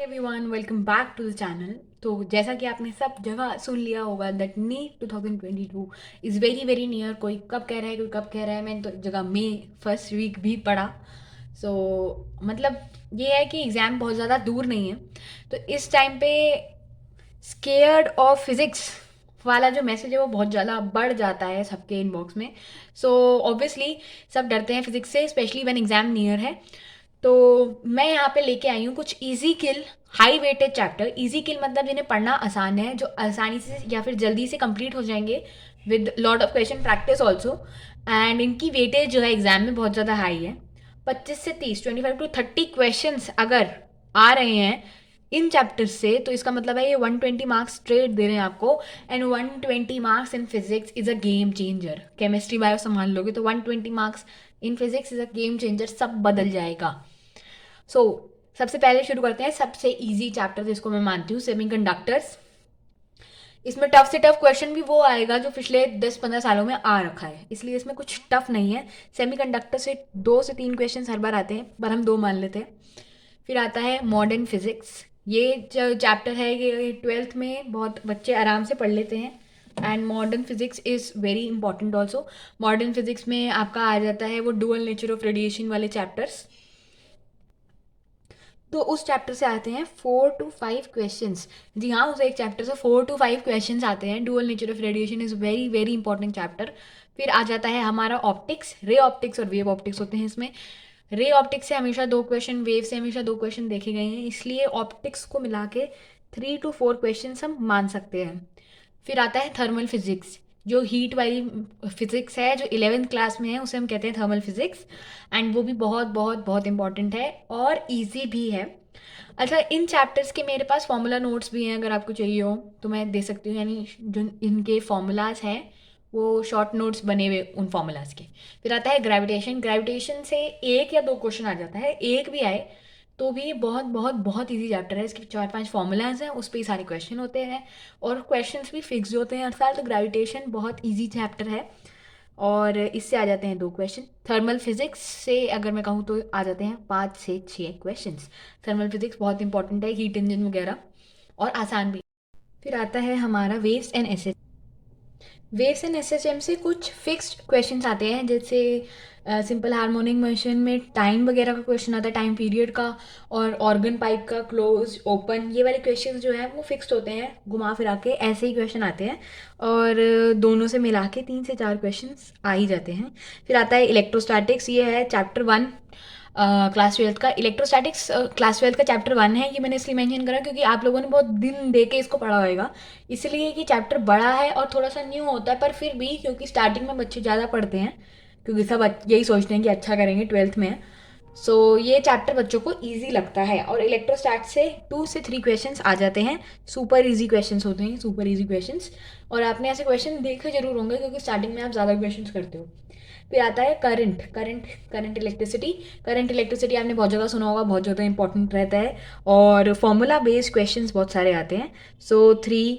Everyone, welcome back to the channel. तो जैसा कि आपने सब जगह सुन लिया होगा that NEET 2022 is very very near. कोई कब कह रहा है, कोई कब कह रहा है। मैंने तो जगह मई फर्स्ट वीक भी पढ़ा। सो मतलब ये है कि एग्ज़ाम बहुत ज़्यादा दूर नहीं है। तो इस टाइम पे स्केयर्ड ऑफ फिज़िक्स वाला जो मैसेज है वो बहुत ज़्यादा बढ़ जाता है सबके इनबॉक्स में। सो ऑब्वियसली सब डरते हैं फिज़िक्स से, स्पेशली व्हेन एग्ज़ाम नियर है। तो मैं यहाँ पे लेके आई हूँ कुछ easy kill high weighted chapter. Easy kill मतलब जिन्हें पढ़ना आसान है, जो आसानी से या फिर जल्दी से कंप्लीट हो जाएंगे with lot of question practice also. And इनकी वेटेज जो है एग्जाम में बहुत ज़्यादा हाई है। 25 से 30, 25 to 30 क्वेश्चन अगर आ रहे हैं इन चैप्टर्स से, तो इसका मतलब है ये 120 मार्क्स स्ट्रेट दे रहे हैं आपको। And 120 marks in physics is a game changer. Chemistry bio संभाल लोगे तो 120 marks in physics is a game changer, सब बदल जाएगा। सबसे पहले शुरू करते हैं सबसे इजी चैप्टर जिसको मैं मानती हूँ, सेमीकंडक्टर्स। इसमें टफ से टफ क्वेश्चन भी वो आएगा जो पिछले 10-15 सालों में आ रखा है, इसलिए इसमें कुछ टफ नहीं है। सेमीकंडक्टर से 2 से 3 क्वेश्चन हर बार आते हैं, पर हम 2 मान लेते हैं। फिर आता है मॉडर्न फिजिक्स। ये जो चैप्टर है ये 12th में बहुत बच्चे आराम से पढ़ लेते हैं। And modern physics is very important also. Modern physics में आपका आ जाता है वो डुअल नेचर ऑफ रेडिएशन वाले चैप्टर्स। तो उस चैप्टर से आते हैं 4 to 5 क्वेश्चंस। जी हाँ, उस एक चैप्टर से 4 to 5 क्वेश्चंस आते हैं। Dual nature of radiation is very very important chapter. फिर आ जाता है हमारा ऑप्टिक्स। रे ऑप्टिक्स और वेव ऑप्टिक्स होते हैं इसमें। रे ऑप्टिक्स से हमेशा 2 क्वेश्चन, वेव से हमेशा 2 क्वेश्चन देखे गए हैं, इसलिए ऑप्टिक्स को मिला के 3 to 4 क्वेश्चन हम मान सकते हैं। फिर आता है थर्मल फिजिक्स। जो हीट वाली फिजिक्स है जो 11th क्लास में है उसे हम कहते हैं थर्मल फिजिक्स। एंड वो भी बहुत बहुत बहुत इंपॉर्टेंट है और इजी भी है। अच्छा, इन चैप्टर्स के मेरे पास फॉर्मूला नोट्स भी हैं, अगर आपको चाहिए हो तो मैं दे सकती हूँ। यानी जो इनके फॉर्मूलाज हैं वो शॉर्ट नोट्स बने हुए उन फॉर्मूलाज के। फिर आता है ग्रेविटेशन। ग्रेविटेशन से 1 या 2 क्वेश्चन आ जाता है, एक भी आए तो भी बहुत बहुत बहुत इजी चैप्टर है। इसके 4-5 फॉर्मूलाज हैं, उस पर ही सारे क्वेश्चन होते हैं और क्वेश्चंस भी फिक्स होते हैं हर साल। तो ग्रेविटेशन बहुत इजी चैप्टर है और इससे आ जाते हैं 2 क्वेश्चन। थर्मल फिजिक्स से अगर मैं कहूँ तो आ जाते हैं 5 से 6 क्वेश्चन। थर्मल फिजिक्स बहुत इंपॉर्टेंट है, हीट इंजन वगैरह, और आसान भी। फिर आता है हमारा waves and S. Waves and SHM से कुछ फिक्स्ड क्वेश्चंस आते हैं, जैसे सिंपल हार्मोनिक मोशन में टाइम वगैरह का क्वेश्चन आता है, टाइम पीरियड का, और ऑर्गन पाइप का क्लोज ओपन, ये वाले क्वेश्चंस जो हैं वो फिक्स्ड होते हैं। घुमा फिरा के ऐसे ही क्वेश्चन आते हैं और दोनों से मिला के 3 से 4 क्वेश्चंस आ ही जाते हैं। फिर आता है इलेक्ट्रोस्टैटिक्स। ये है चैप्टर 1 क्लास 12th का। इलेक्ट्रोस्टैटिक्स क्लास 12th का चैप्टर 1 है। ये मैंने इसलिए मेंशन करा क्योंकि आप लोगों ने बहुत दिन दे के इसको पढ़ा होगा, इसलिए कि चैप्टर बड़ा है और थोड़ा सा न्यू होता है। पर फिर भी क्योंकि स्टार्टिंग में बच्चे ज़्यादा पढ़ते हैं, क्योंकि सब यही सोचते हैं कि अच्छा करेंगे 12th में, सो ये चैप्टर बच्चों को इजी लगता है। और इलेक्ट्रोस्टैट से 2 से 3 क्वेश्चंस आ जाते हैं। सुपर इजी क्वेश्चंस होते हैं, सुपर इजी क्वेश्चंस। और आपने ऐसे क्वेश्चन देखे जरूर होंगे क्योंकि स्टार्टिंग में आप ज़्यादा क्वेश्चंस करते हो। फिर आता है current. Current electricity. Current electricity आपने बहुत जगह सुना होगा, बहुत ज़्यादा इंपॉर्टेंट रहता है और फॉर्मूला बेस्ड क्वेश्चंस बहुत सारे आते हैं। सो 3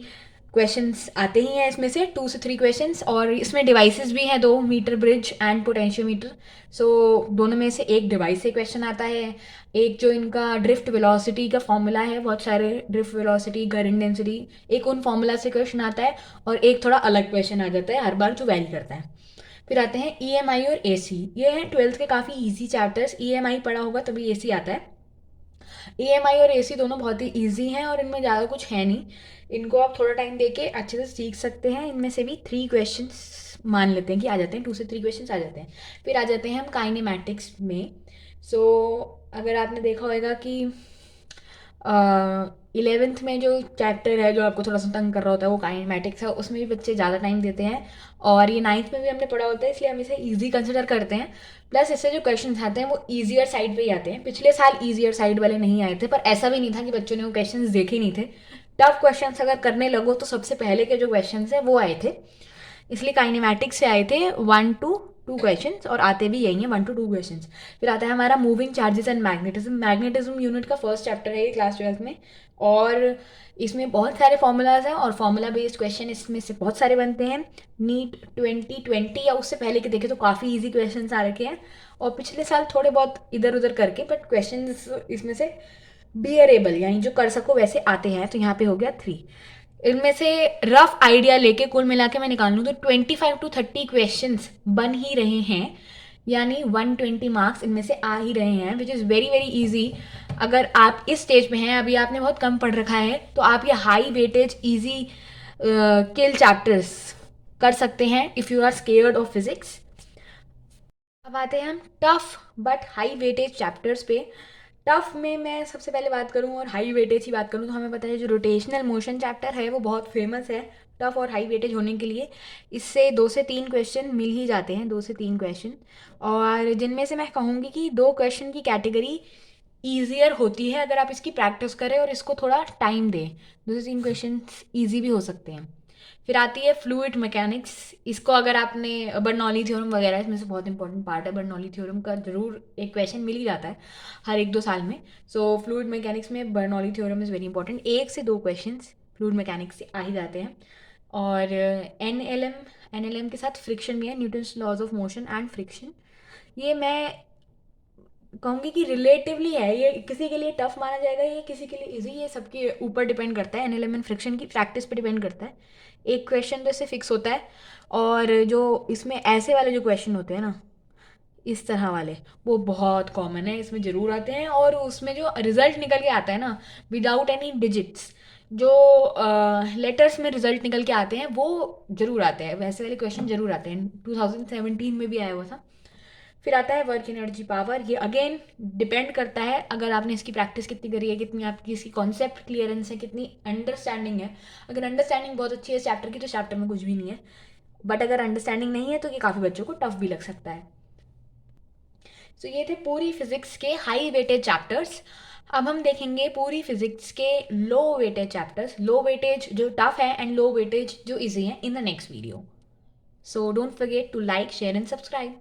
क्वेश्चंस आते ही हैं इसमें से, 2 से 3 क्वेश्चंस। और इसमें डिवाइसेस भी हैं 2, मीटर ब्रिज एंड पोटेंशियोमीटर। सो दोनों में से एक डिवाइस से क्वेश्चन आता है। एक जो इनका ड्रिफ्ट वेलोसिटी का फॉर्मूला है, बहुत सारे ड्रिफ्ट वेलोसिटी, करंट डेंसिटी, एक उन फॉर्मूला से क्वेश्चन आता है और एक थोड़ा अलग क्वेश्चन आ जाता है हर बार जो वैरी करता है। फिर आते हैं ईएमआई और एसी। ये हैं 12th के काफ़ी इजी चैप्टर्स। ईएमआई पढ़ा होगा तभी एसी आता है। ईएमआई और एसी दोनों बहुत ही इजी हैं और इनमें ज़्यादा कुछ है नहीं। इनको आप थोड़ा टाइम देके अच्छे से सीख सकते हैं। इनमें से भी 3 क्वेश्चंस मान लेते हैं कि आ जाते हैं, 2 से 3 क्वेश्चंस आ जाते हैं। फिर आ जाते हैं हम काइनेमैटिक्स में। सो अगर आपने देखा होगा कि 11th में जो चैप्टर है जो आपको थोड़ा सा तंग कर रहा होता है वो काइनेमैटिक्स है, उसमें भी बच्चे ज़्यादा टाइम देते हैं। और ये 9th में भी हमने पढ़ा होता है, इसलिए हम इसे ईजी कंसिडर करते हैं। प्लस इससे जो क्वेश्चन आते हैं वो ईजियर साइड पे ही आते हैं। पिछले साल ईजियर साइड वाले नहीं आए थे, पर ऐसा भी नहीं था कि बच्चों ने वो क्वेश्चन देखे नहीं थे। टफ क्वेश्चन अगर करने लगो तो सबसे पहले के जो क्वेश्चन है वो आए थे, इसलिए काइनेमैटिक्स से आए थे 1 to 2 क्वेश्चन और आते भी यही हैं 1 to 2 क्वेश्चन। फिर आता है हमारा moving charges and magnetism. Magnetism unit का फर्स्ट चैप्टर है ये क्लास 12th में। और इसमें बहुत सारे फॉर्मूलाज हैं और फॉर्मूला बेस्ड क्वेश्चन इसमें से बहुत सारे बनते हैं। नीट 2020 या उससे पहले के देखे तो काफ़ी इजी क्वेश्चन आ रखे हैं और पिछले साल थोड़े बहुत इधर उधर करके, बट क्वेश्चन इसमें से बियरेबल यानी जो कर सको वैसे आते हैं, तो यहाँ पे हो गया 3। इनमें से रफ आइडिया लेके कुल मिला के मैं निकाल लूँ तो 25 to 30 क्वेश्चंस बन ही रहे हैं, यानी 120 मार्क्स इनमें से आ ही रहे हैं, which is very very easy. अगर आप इस स्टेज पे हैं, अभी आपने बहुत कम पढ़ रखा है, तो आप ये high weightage easy kill chapters कर सकते हैं if you are scared of physics. अब आते हैं हम tough but high weightage chapters पे। टफ में मैं सबसे पहले बात करूं और हाई वेटेज की बात करूं तो हमें पता है जो रोटेशनल मोशन चैप्टर है वो बहुत फेमस है टफ और हाई वेटेज होने के लिए। इससे 2 से 3 क्वेश्चन मिल ही जाते हैं, 2 से 3 क्वेश्चन, और जिनमें से मैं कहूँगी कि 2 क्वेश्चन की कैटेगरी ईजियर होती है अगर आप इसकी प्रैक्टिस करें और इसको थोड़ा टाइम दें। 2 से 3 क्वेश्चन ईजी भी हो सकते हैं। फिर आती है फ्लूइड मैकेनिक्स। इसको अगर आपने बर्नौली थ्योरम वगैरह, इसमें से बहुत इंपॉर्टेंट पार्ट है, बर्नौली थ्योरम का जरूर एक क्वेश्चन मिल ही जाता है हर 1-2 साल में। सो फ्लूइड मैकेनिक्स में Bernoulli theorem is very important. 1 से 2 क्वेश्चन फ्लूइड मैकेनिक्स से आ ही जाते हैं। और एन एल एम के साथ फ्रिक्शन भी है, Newton's laws of motion and friction. ये मैं कहूँगी कि रिलेटिवली है, ये किसी के लिए टफ माना जाएगा, ये किसी के लिए इजी, ये सबके ऊपर डिपेंड करता है। एनएलएम एंड फ्रिक्शन की प्रैक्टिस पे डिपेंड करता है। एक क्वेश्चन तो इससे फिक्स होता है, और जो इसमें ऐसे वाले जो क्वेश्चन होते हैं ना, इस तरह वाले, वो बहुत कॉमन है, इसमें ज़रूर आते हैं। और उसमें जो रिजल्ट निकल के आता है ना विदाउट एनी डिजिट्स, जो लेटर्स में रिजल्ट निकल के आते हैं वो ज़रूर आते हैं, वैसे वाले क्वेश्चन ज़रूर आते हैं। 2017 में भी आया हुआ था। फिर आता है वर्क एनर्जी पावर। ये अगेन डिपेंड करता है अगर आपने इसकी प्रैक्टिस कितनी करी है, कितनी आपकी इसकी कॉन्सेप्ट क्लियरेंस है, कितनी अंडरस्टैंडिंग है। अगर अंडरस्टैंडिंग बहुत अच्छी है इस चैप्टर की तो चैप्टर में कुछ भी नहीं है, बट अगर अंडरस्टैंडिंग नहीं है तो ये काफ़ी बच्चों को टफ भी लग सकता है। सो ये थे पूरी फिजिक्स के हाई वेटेज चैप्टर्स। अब हम देखेंगे पूरी फिजिक्स के low weightage chapters, low weightage जो टफ है एंड लो वेटेज जो इजी है, in the next video. So don't forget to like, share and subscribe.